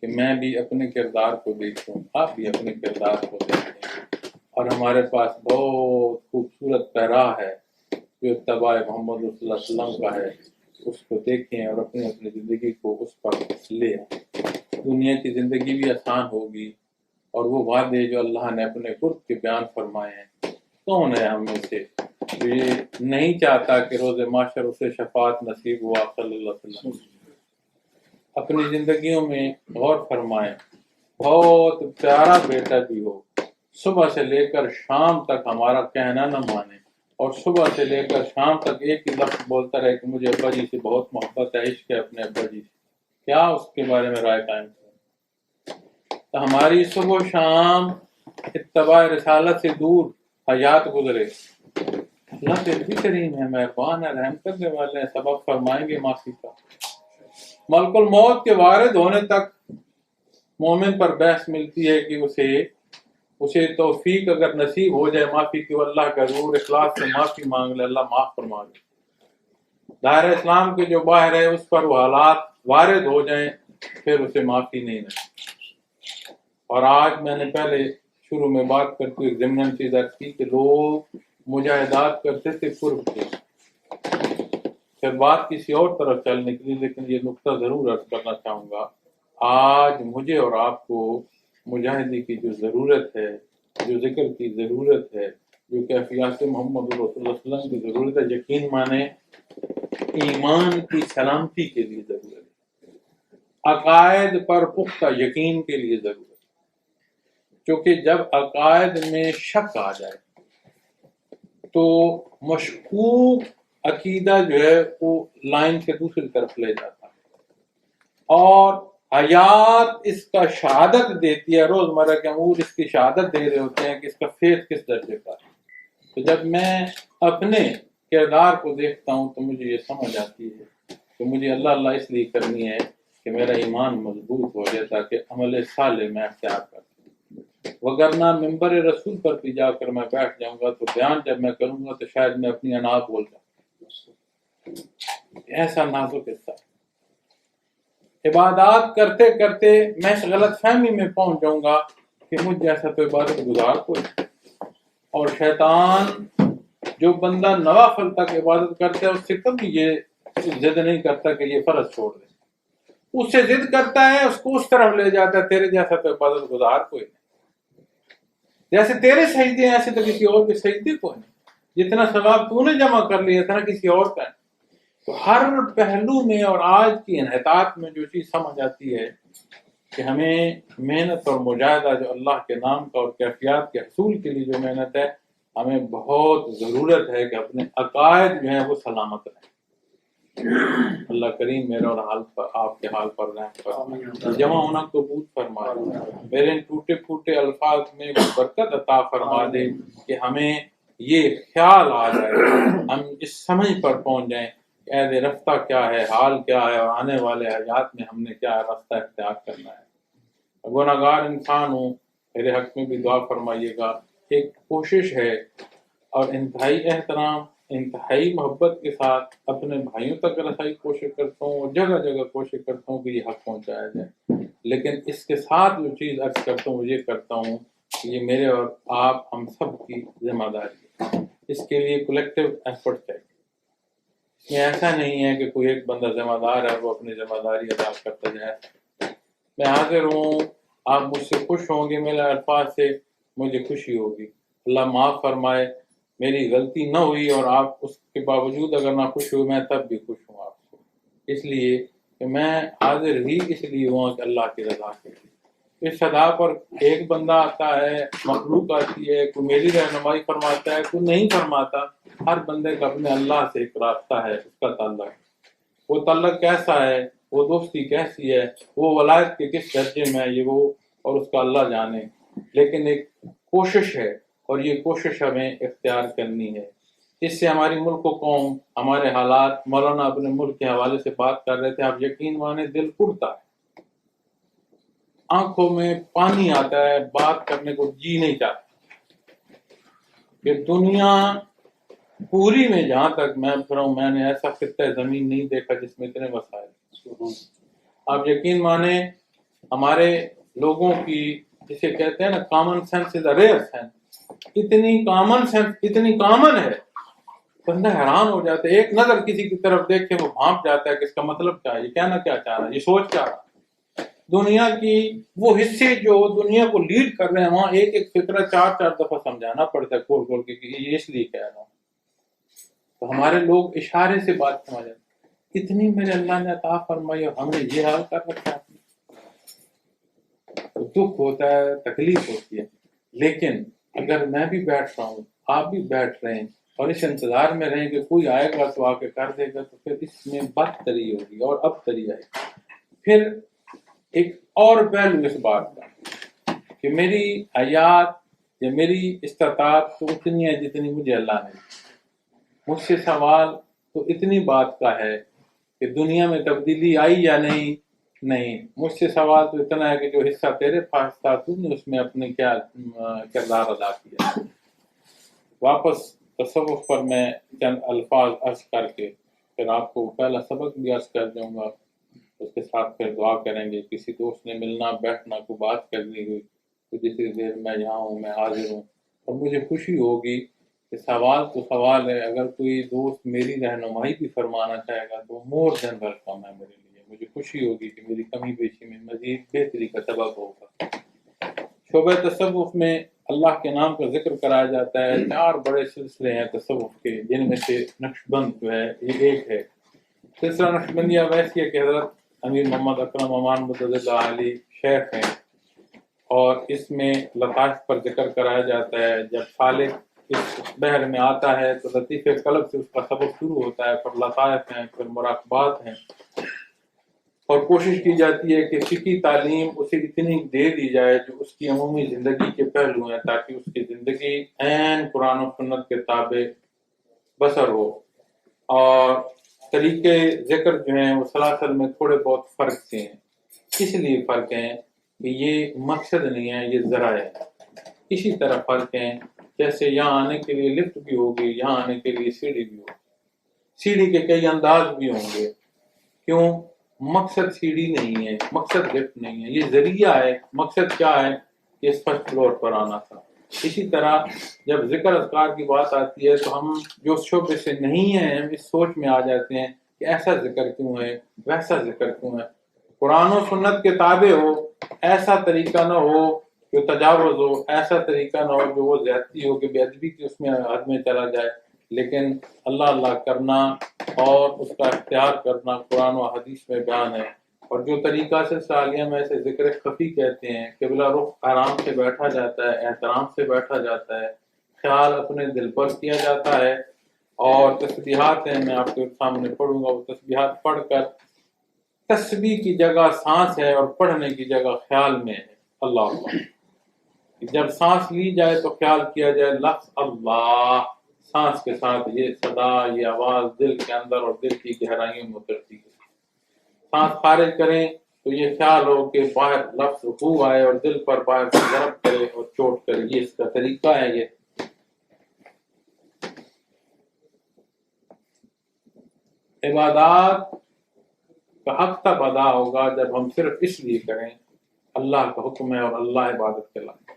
[SPEAKER 1] کہ میں بھی اپنے کردار کو دیکھوں، آپ بھی اپنے کردار کو دیکھیں. اور ہمارے پاس بہت خوبصورت پیراہ ہے جو اتباع محمد صلی اللہ علیہ وسلم کا ہے، اس کو دیکھیں اور اپنی زندگی کو اس پر لے آئیں. دنیا کی زندگی بھی آسان ہوگی. اور وہ وعدے جو اللہ نے اپنے قرب کے بیان فرمائے ہیں، کون ہے ہم میں سے جو یہ نہیں چاہتا کہ روز محشر اسے شفاعت نصیب ہوا صلی اللہ علیہ وسلم. اپنی زندگیوں میں غور فرمائیں. بہت پیارا بیٹا بھی ہو، صبح سے لے کر شام تک ہمارا کہنا نہ مانے، اور صبح سے لے کر شام تک ایک ہی لفظ بولتا رہے کہ مجھے ابا جی سے بہت محبت ہے، عشق ہے اپنے ابا جی سے. کیا اس کے بارے میں رائے قائم کریں؟ تو ہماری صبح و شام اتباع رسالت سے دور حیات گزرے. اللہ پھر بھی کریم ہے، مہربان ہے، رحم کرنے والے ہیں، سبب فرمائیں گے معافی کا. ملک الموت کے وارد ہونے تک مومن پر بحث ملتی ہے کہ اسے توفیق اگر نصیب ہو جائے معافی کی، اللہ کا ضرور اخلاص سے معافی مانگ لے، اللہ معاف فرما دے. دائرہ اسلام کے جو باہر ہے اس پر وہ حالات وارد ہو جائیں پھر اسے معافی نہیں ملتی. اور آج میں نے پہلے شروع میں بات کرتے ہوئے ضمن چیز عرض کی کہ لوگ مجاہدات کرتے تھے قرب کے. پھر بات کسی اور طرف چل نکلی، لیکن یہ نقطہ ضرور عرض کرنا چاہوں گا. آج مجھے اور آپ کو مجاہدے کی جو ضرورت ہے، جو ذکر کی ضرورت ہے، جو کیفیات محمد رسول اللہ صلی اللہ علیہ وسلم کی ضرورت ہے، یقین مانے ایمان کی سلامتی کے لیے ضرورت ہے، عقائد پر پختہ یقین کے لیے ضرورت ہے. کیونکہ جب عقائد میں شک آ جائے تو مشکوک عقیدہ جو ہے وہ لائن سے دوسری طرف لے جاتا ہے، اور حیات اس کا شہادت دیتی ہے. روزمرہ کے امور اس کی شہادت دے رہے ہوتے ہیں کہ اس کا فیض کس درجے کا ہے. تو جب میں اپنے کردار کو دیکھتا ہوں تو مجھے یہ سمجھ آتی ہے کہ مجھے اللہ اللہ اس لیے کرنی ہے کہ میرا ایمان مضبوط ہو جائے تاکہ عمل صالح میں اختیار کر سکوں. وگرنہ ممبر رسول پر بھی جا کر میں بیٹھ جاؤں گا تو بیان جب میں کروں گا تو شاید میں اپنی انا بول جاؤں. ایسا نازک حصہ. عبادات کرتے کرتے میں اس غلط فہمی میں پہنچ جاؤں گا کہ مجھ جیسا تو عبادت گزار کوئی. اور شیطان جو بندہ نوافل تک عبادت کرتا ہے اس سے کبھی یہ ضد نہیں کرتا کہ یہ فرض چھوڑ دے. اس سے ضد کرتا ہے، اس کو اس طرف لے جاتا ہے تیرے جیسا تو عبادت گزار کوئی نہیں. جیسے تیرے سجدے ہیں ایسے تو کسی اور کے سجدے کو نہیں. جتنا ثواب تو نے جمع کر لیا اتنا کسی اور کا نہیں. تو ہر پہلو میں اور آج کی انحطاط میں جو چیز سمجھ آتی ہے کہ ہمیں محنت اور مجاہدہ جو اللہ کے نام کا اور کیفیات کے حصول کے لیے جو محنت ہے، ہمیں بہت ضرورت ہے کہ اپنے عقائد جو ہیں وہ سلامت رہیں. اللہ کریم میرے اور حال پر آپ کے حال پر رحم فرمائے، جمع ہونا قبول فرمائے. میرے ان ٹوٹے پھوٹے الفاظ میں برکت عطا فرما دے کہ ہمیں یہ خیال آ جائے، ہم اس سمجھ پر پہنچ جائیں کہ اے رفتہ کیا ہے، حال کیا ہے، اور آنے والے حیات میں ہم نے کیا راستہ اختیار کرنا ہے. گناہگار انسان ہوں، میرے حق میں بھی دعا فرمائیے گا. ایک کوشش ہے اور انتہائی احترام، انتہائی محبت کے ساتھ اپنے بھائیوں تک رسائی کوشش کرتا ہوں، اور جگہ جگہ کوشش کرتا ہوں کہ یہ حق پہنچایا جائے. لیکن اس کے ساتھ جو چیز عرض کرتا ہوں وہ یہ کرتا ہوں کہ یہ میرے اور آپ ہم سب کی ذمہ داری ہے. اس کے لیے کولیکٹیو ایفرٹ ہے. یہ ایسا نہیں ہے کہ کوئی ایک بندہ ذمہ دار ہے وہ اپنی ذمہ داری ادا کرتا جائے. میں حاضر ہوں، آپ مجھ سے خوش ہوں گے، میرے الفاظ سے مجھے خوشی ہوگی. اللہ معاف فرمائے میری غلطی نہ ہوئی اور آپ اس کے باوجود اگر نہ خوش ہوئے میں تب بھی خوش ہوں آپ سے، اس لیے کہ میں حاضر ہی اس لیے ہوں کہ اللہ کی رضا کے لیے. اس صدا پر ایک بندہ آتا ہے، مخلوق آتی ہے، کوئی میری رہنمائی فرماتا ہے، کوئی نہیں فرماتا. ہر بندے کا اپنے اللہ سے ایک رابطہ ہے، اس کا تعلق. وہ تعلق کیسا ہے، وہ دوستی کیسی ہے، وہ ولایت کے کس درجے میں ہے، یہ وہ اور اس کا اللہ جانے. لیکن ایک کوشش ہے اور یہ کوشش ہمیں اختیار کرنی ہے. اس سے ہماری ملک و قوم، ہمارے حالات، مولانا اپنے ملک کے حوالے سے بات کر رہے تھے، آپ یقین مانے دل اڑتا ہے، آنکھوں میں پانی آتا ہے، بات کرنے کو جی نہیں چاہتا کہ دنیا پوری میں جہاں تک میں پھرا ہوں میں نے ایسا خطہ زمین نہیں دیکھا جس میں اتنے وسائل. آپ یقین مانے ہمارے لوگوں کی جسے کہتے ہیں نا common sense is a rare sense, اتنی کامن سینس اتنی کامن ہے بندہ حیران ہو جاتا ہے. ایک نظر کسی کی طرف دیکھ کے وہ بھانپ جاتا ہے کہ اس کا مطلب کیا ہے، یہ کہنا کیا چاہ رہا ہے، یہ سوچ کیا رہا ہے. دنیا کی وہ حصے جو دنیا کو لیڈ کر رہے ہیں وہاں ایک ایک فکرہ 4 دفعہ سمجھانا پڑتا ہے کھول کھول کے کہ یہ اس لیے کہہ رہا ہوں. تو ہمارے لوگ اشارے سے بات سمجھ جاتے ہیں. اتنی میرے اللہ نے عطا فرمائی اور ہم نے یہ حال کر رکھا ہے، تو دکھ ہوتا ہے، تکلیف ہوتی ہے. لیکن اگر میں بھی بیٹھ رہا ہوں، آپ بھی بیٹھ رہے ہیں اور اس انتظار میں رہیں کہ کوئی آئے گا تو آ کے کر دے گا، تو پھر اس میں بدتری ہوگی اور ابتری آئے گی. پھر ایک اور پہلو اس بات کا کہ میری حیات یا میری استطاعت تو اتنی ہے جتنی مجھے اللہ نے دی. مجھ سے سوال تو اتنی بات کا ہے کہ دنیا میں تبدیلی آئی یا نہیں. مجھ سے سوال تو اتنا ہے کہ جو حصہ تیرے پاس تھا تو نے اس میں اپنے کیا کردار ادا کیا. واپس تصوف پر میں چند الفاظ عرض کر کے پھر آپ کو پہلا سبق بھی عرض کر دوں گا، اس کے ساتھ پھر دعا کریں گے. کسی دوست نے ملنا بیٹھنا کو بات کرنی ہوئی تو جتنی دیر میں یہاں ہوں میں حاضر ہوں، اور مجھے خوشی ہوگی کہ سوال تو سوال ہے، اگر کوئی دوست میری رہنمائی بھی فرمانا چاہے گا تو مور دین ویلکم ہے میرے لیے. مجھے خوشی ہوگی کہ میری کمی بیشی میں مزید بہتری کا سبب ہوگا. شعبہ تصوف میں اللہ کے نام کا ذکر کرایا جاتا ہے. 4 بڑے سلسلے ہیں تصوف کے، جن میں سے نقشبند جو ہے یہ ایک ہے. سلسلہ نقشبندیہ ویسی ہے کہ حضرت امیر محمد اکرم امان مدد اللہ علی شیخ ہیں، اور اس میں لطائف پر ذکر کرایا جاتا ہے. جب سالک اس بحر میں آتا ہے تو لطیف قلب سے اس کا سبق شروع ہوتا ہے، پھر لطائف ہیں، پھر مراقبات ہیں، اور کوشش کی جاتی ہے کہ فقہی تعلیم اسے اتنی دے دی جائے جو اس کی عمومی زندگی کے پہلو ہیں، تاکہ اس کی زندگی عین قرآن و سنت کے تابع بسر ہو. اور طریقے ذکر جو ہیں وہ سلاسل میں تھوڑے بہت فرق سے ہیں. اس لیے فرق ہیں کہ یہ مقصد نہیں ہے، یہ ذرائع ہے. اسی طرح فرق ہیں جیسے یہاں آنے کے لیے لفٹ بھی ہوگی، یہاں آنے کے لیے سیڑھی بھی ہوگی. سیڑھی کے کئی انداز بھی ہوں گے. کیوں؟ مقصد سیڑھی نہیں ہے، مقصد لفٹ نہیں ہے، یہ ذریعہ ہے. مقصد کیا ہے کہ اس فرسٹ فلور پر آنا تھا. اسی طرح جب ذکر اذکار کی بات آتی ہے تو ہم جو شعبے سے نہیں ہیں ہم اس سوچ میں آ جاتے ہیں کہ ایسا ذکر کیوں ہے، ویسا ذکر کیوں ہے. قرآن و سنت کے تابع ہو، ایسا طریقہ نہ ہو جو تجاوز ہو، ایسا طریقہ نہ ہو جو وہ زیادتی ہو کہ بے ادبی کی اس میں حد میں چلا جائے. لیکن اللہ کرنا اور اس کا اختیار کرنا قرآن و حدیث میں بیان ہے. اور جو طریقہ سے سالیہ میں اسے ذکر خفی کہتے ہیں، قبلہ رخ آرام سے بیٹھا جاتا ہے، احترام سے بیٹھا جاتا ہے، خیال اپنے دل پر کیا جاتا ہے، اور تسبیحات ہیں، میں آپ کے سامنے پڑھوں گا. وہ تسبیحات پڑھ کر تسبیح کی جگہ سانس ہے اور پڑھنے کی جگہ خیال میں ہے. اللہ اللہ. جب سانس لی جائے تو خیال کیا جائے لفظ اللہ، سانس کے ساتھ یہ صدا، یہ آواز دل کے اندر اور دل کی گہرائیوں میں اترتی ہے. سانس خارج کریں تو یہ خیال ہو کہ باہر لفظ ہو آئے اور دل پر باہر سے ضرب کرے اور چوٹ کرے. یہ اس کا طریقہ ہے. یہ عبادات کا حق تب ادا ہوگا جب ہم صرف اس لیے کریں اللہ کا حکم ہے اور اللہ عبادت کے لائق.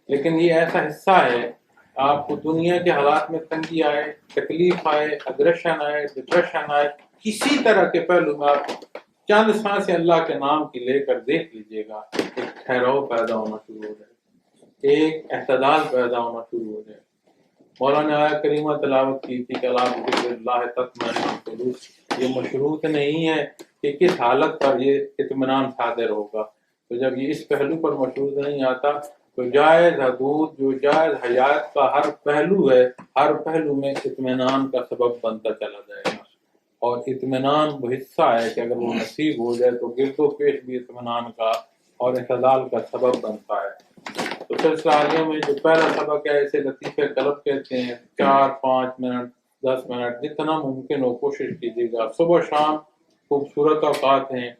[SPEAKER 1] لیکن یہ ایسا حصہ ہے، آپ کو دنیا کے حالات میں تنگی آئے، تکلیف آئے، اگریشن آئے، ڈپریشن آئے، کسی طرح کے پہلو میں آپ چند سانسیں اللہ کے نام کی لے کر دیکھ لیجئے گا، ایک ٹھہراؤ پیدا ہونا شروع ہو جائے، ایک اعتدال پیدا ہونا شروع ہو جائے. مولانا آیا کریمہ تلاوت کی تھی کہ اللہ بذکر اللہ تطمئن القلوب. یہ مشروط نہیں ہے کہ کس حالت پر یہ اطمینان صادر ہوگا. تو جب یہ اس پہلو پر مشروط نہیں آتا تو جائز حدود جو جائز حیات کا ہر پہلو ہے، ہر پہلو میں اطمینان کا سبب بنتا چلا جائے گا. اور اطمینان وہ حصہ ہے کہ اگر وہ نصیب ہو جائے تو گرد و پیش بھی اطمینان کا اور اعتدال کا سبب بنتا ہے. تو سلسلہ عالیہ میں جو پہلا سبق ہے اسے لطیف قلب کہتے ہیں. 4-5 منٹ 10 منٹ جتنا ممکن ہو کوشش کیجیے گا. صبح شام خوبصورت اوقات ہیں،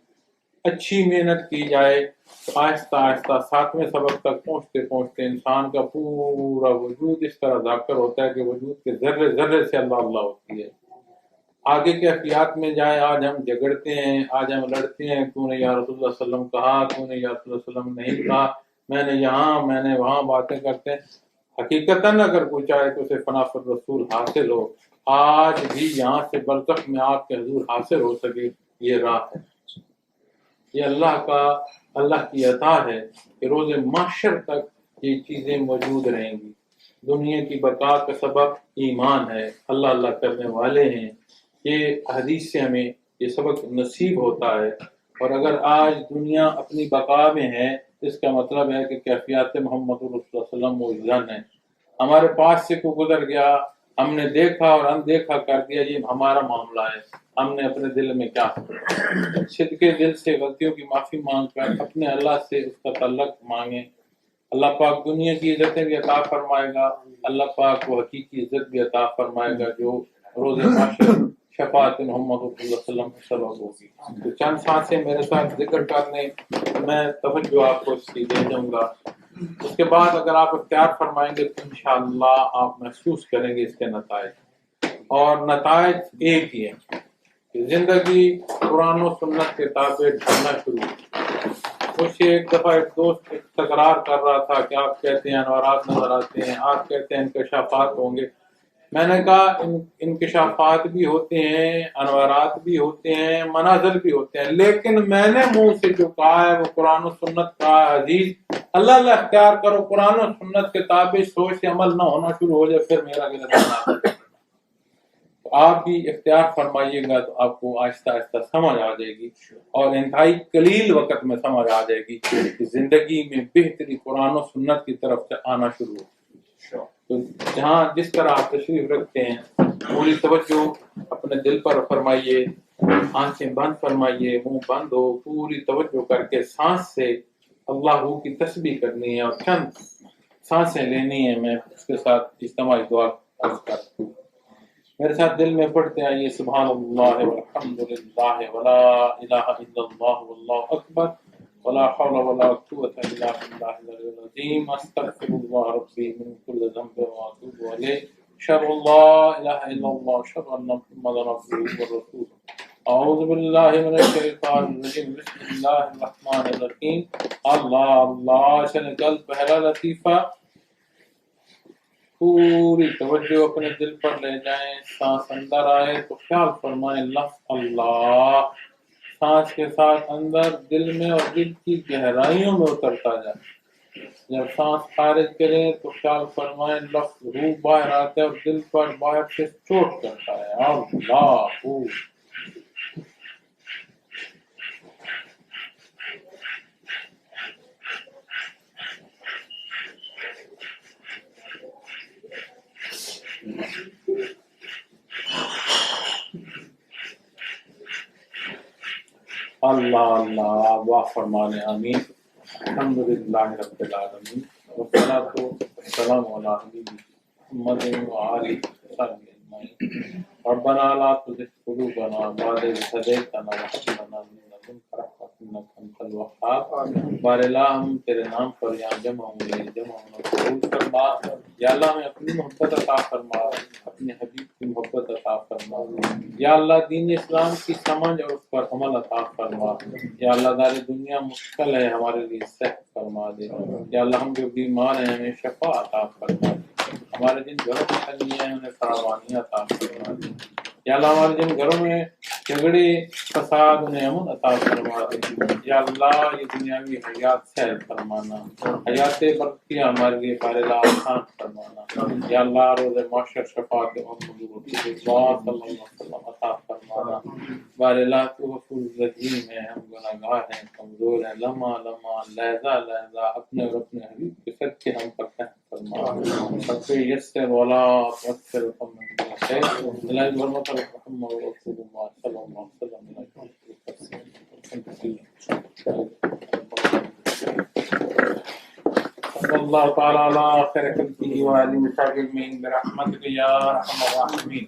[SPEAKER 1] اچھی محنت کی جائے تو آہستہ آہستہ 7ویں سبق تک پہنچتے پہنچتے انسان کا پورا وجود اس طرح ذاکر ہوتا ہے کہ وجود کے ذرے ذرے سے اللہ اللہ ہوتی ہے. آگے کے احتیاط میں جائیں. آج ہم جھگڑتے ہیں، آج ہم لڑتے ہیں، تو نے یا رسول اللہ صلی اللہ علیہ وسلم کہا، تو نے یا رسول اللہ صلی اللہ علیہ وسلم نہیں کہا، میں نے یہاں میں نے وہاں باتیں کرتے ہیں. حقیقتاً اگر کوئی چاہے تو اسے فنا پر رسول حاصل ہو. آج بھی یہاں سے برزخ میں آپ کے حضور حاصل ہو سکے، یہ راہ ہے. یہ اللہ کی عطا ہے کہ روز محشر تک یہ چیزیں موجود رہیں گی. دنیا کی بقا کا سبب ایمان ہے، اللہ کرنے والے ہیں. یہ حدیث سے ہمیں یہ سبق نصیب ہوتا ہے. اور اگر آج دنیا اپنی بقا میں ہے اس کا مطلب ہے کہ کیفیات محمد رسول اللہ صلی اللہ علیہ وسلم موجزن ہے. ہمارے پاس سے کوئی گزر گیا، ہم نے دیکھا اور اندیکھا کر دیا، یہ ہمارا معاملہ ہے. ہم نے اپنے دل میں کیا صدقے دل سے غلطیوں کی معافی مانگ کر اپنے اللہ سے اس کا تعلق مانگیں. اللہ پاک دنیا کی عزتیں بھی عطا فرمائے گا، اللہ پاک کو حقیقی عزت بھی عطا فرمائے گا جو روز محشر شفاعت محمد صلی اللہ علیہ وسلم کی سبب ہوگی. تو چند سانسیں میرے ساتھ ذکر کرنے میں توجہ آپ کو اس کی دے دوں گا. اس کے بعد اگر آپ اختیار فرمائیں گے تو انشاءاللہ آپ محسوس کریں گے اس کے نتائج. اور نتائج ایک ہی ہیں کہ زندگی قرآن و سنت کے تابع ڈھلنا شروع ہوئی. مجھے ایک دفعہ ایک دوست تکرار کر رہا تھا کہ آپ کہتے ہیں انوارات نظر آتے ہیں، آپ کہتے ہیں انکشافات ہوں گے. میں نے کہا انکشافات بھی ہوتے ہیں، انوارات بھی ہوتے ہیں، مناظر بھی ہوتے ہیں، لیکن میں نے منہ سے جو کہا ہے وہ قرآن و سنت کا ہے. عزیز اللہ اللہ اختیار کرو، قرآن و سنت کے تابع سوچ سے عمل نہ ہونا شروع ہو جائے پھر میرا غلط. آپ بھی اختیار فرمائیے گا تو آپ کو آہستہ آہستہ سمجھ آ جائے گی، اور انتہائی قلیل وقت میں سمجھ آ جائے گی کہ زندگی میں بہتری قرآن و سنت کی طرف سے آنا شروع ہو. تو جہاں جس طرح آپ تشریف رکھتے ہیں پوری توجہ اپنے دل پر فرمائیے، آنکھیں بند فرمائیے، منہ بند ہو، پوری توجہ کر کے سانس سے اللہ کی تسبیح کرنی ہے اور چند سانسیں لینی ہے. میں اس کے ساتھ اجتماعی دعا عرض کرتا ہوں. میرے ساتھ دل میں پڑھتے آئیے سبحان اللہ والحمد للہ ولا الہ الا اللہ واللہ اکبر ولا حول ولا قوة الا باللہ العلی العظیم. استغفر اللہ ربی من کل ذنب واتوب الیہ. اشہد ان لا الہ الا اللہ اشہد ان محمدا عبدہ ورسولہ. اعوذ باللہ من الشیطان الرجیم. بسم اللہ الرحمن الرحیم. اللہ اللہ سے نکل پہلا لطیفہ. پوری توجہ اپنے دل پر لے جائیں. سانس اندر آئے تو خیال فرمائیں لفظ اللہ، سانس کے ساتھ اندر دل میں اور دل کی گہرائیوں میں اترتا جائے. جب سانس خارج کریں تو خیال فرمائیں لفظ روح باہر آتا ہے اور دل پر باہر سے چوٹ کرتا ہے. اللہ اللہ اللہ. دعا فرمانے آمین. الحمدللہ رب العالمین والصلاۃ والسلام علی حبیبہ محمد وآلہ وصحبہ اجمعین. ربنا لا تزغ قلوبنا بعد إذ هديتنا وهب لنا من لدنك رحمة إنك أنت الوهاب. بار اللہ ہم تیرے نام پر یہاں جمع ہوئے، جمع ہونا قبول فرما. یا اللہ ہمیں اپنی محبت عطا فرما، اپنے حبیب کی محبت عطا فرما. یا اللہ دین اسلام کی سمجھ اور اس پر عمل عطا فرما. یا اللہ دار دنیا مشکل ہے، ہمارے لیے سخت فرما دے. یا اللہ ہم جو بیمار ہیں ہمیں شفا عطا فرما دے. ہمارے جن گھروں میں تنگی ہیں انہیں فراوانی عطا فرما دے. یا اللہ ہمارے جن گھروں میں جھگڑے فساد انہیں امن عطا فرما دے. یا اللہ یہ دنیاوی حیات سہل فرمانا، حیات برقیہ ہمارے لیے بارلا آسان فرمانا. یا اللہ روز معاشر شفاعت محمد رسول اللہ صلی اللہ علیہ وسلم عطا فرمانا. بارلا تو غفور رحیم ہے، ہم گناہگار ہیں، کمزور ہیں. لمحہ لمحہ لہجہ لہجہ اپنے اور اپنے حبیب کے صدقے ہم پر رحم فرما. سب یسر ولا تؤثر محمد خیر اللہ حرمت محمد رسول اللہ صلی اللہ علیہ وسلم. صلی اللہ تعالی علی خیر خلقہ وآلہ وصحبہ اجمعین برحمتک یا ارحم الراحمین.